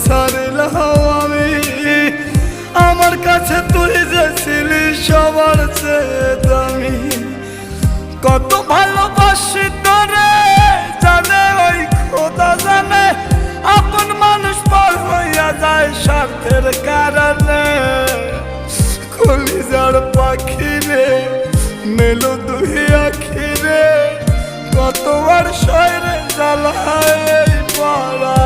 ছাড়লাম আমি। আমার কাছে তুই যে ছিলি সবার চেয়ে দামি। কত ভালোবাসি তোরে জানে ওই খোদা জানে, আপন মানুষ পর হইয়া যায় স্বার্থের কারণে। কলিজার পাখি রে মেলো দুই আখি রে, কতবার শয়রে জ্বালায় পড়া